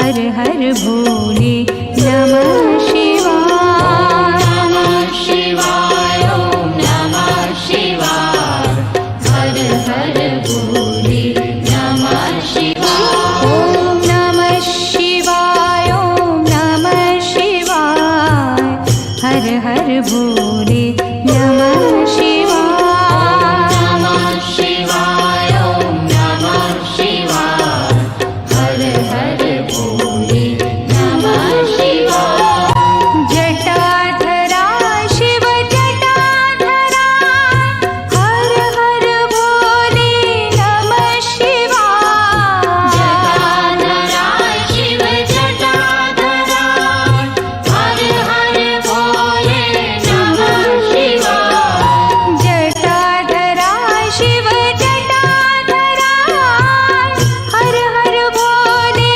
हर हर भोले नमः शिवाय। नमः शिवाय ओम नमः शिवाय हर हर भोले नमः शिवाय। ओम नमः शिवाय ओम नमः शिवाय हर हर भोले नमः शिवाय। नमः शिवाय ओम नमः शिवाय हर हर भोले नमः शिवाय। जटाधरा शिव जटाधरा हर हर भोले नमः शिवाय। जटाधरा शिव जटाधरा हर हर भोले नमः शिवाय। जटाधरा शिव जटाधरा हर हर भोले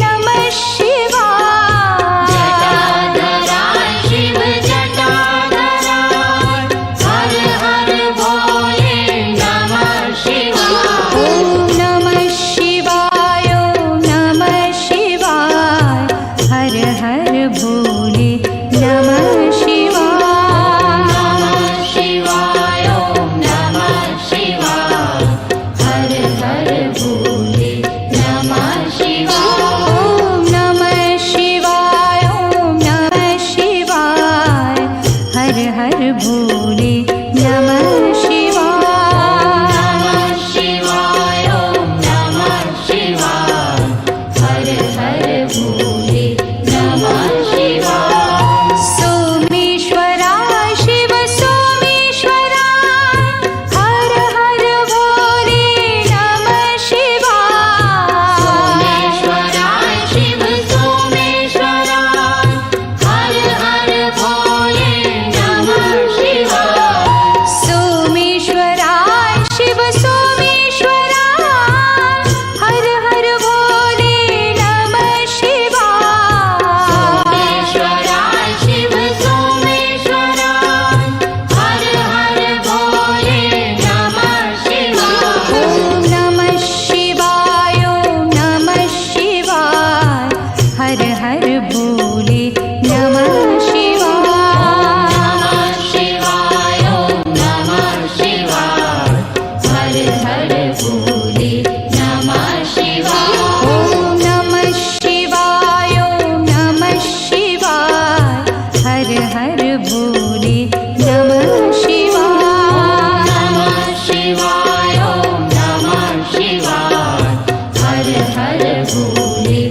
नमः शिवाय। जटाधरा शिव जटाधरा हर हर भोले नमः शिवाय। ओम नमः शिवाय ओम नमः शिवाय हर हर भोले नमः शिवाय। नमः शिवाय ओम नमः शिवाय हर हर भोले नमः शिवाय। ओम नमः शिवाय ओम नमः शिवाय हर हर भोले नमः शिवाय। नमः शिवाय ओम नमः शिवाय हर हर भोले नमः शिवाय। सोमेश्वरा शिव सोमेश्वरा हर हर भोले नमः शिवाय। सोमेश्वरा शिव सोमेश्वरा हर हर भोले नमः शिवाय। सोमेश्वरा शिव सोमेश्वरा हर हर भोले नमः शिवाय। सोमेश्वरा शिव सोमेश्वरा हर हर भोले नमः शिवाय। ओम नमः शिवाय ओम नमः शिवाय हर हर भोले नमः शिवाय। नमः शिवाय ओम नमः शिवाय हर हर भोले नमः शिवाय। ओम नमः शिवाय ओम नमः शिवाय हर हर भोले नमः शिवाय। नमः शिवाय ओम नमः शिवाय हर हर भोले